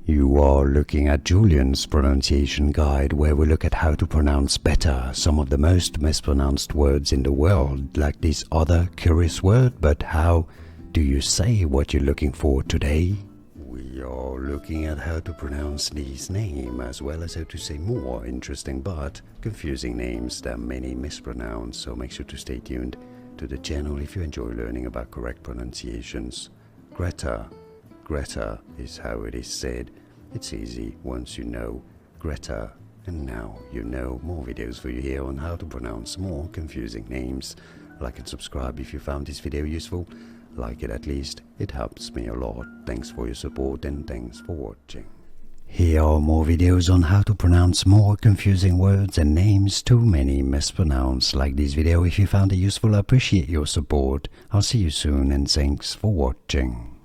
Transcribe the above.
You are looking at Julian's pronunciation guide, where we look at how to pronounce better some of the most mispronounced words in the world, like this other curious word. But how do you say what you're looking for today? We are looking at how to pronounce these names, as well as how to say more interesting but confusing names that many mispronounce, so make sure to stay tuned to the channel if you enjoy learning about correct pronunciations. Greta is how it is said. It's easy once you know Greta, and now you know. More videos for you here on how to pronounce more confusing names. Like and subscribe if you found this video useful. Like it at least, it helps me a lot. Thanks for your support and thanks for watching. Here are more videos on how to pronounce more confusing words and names too many mispronounced. Like this video if you found it useful. I appreciate your support. I'll see you soon and thanks for watching.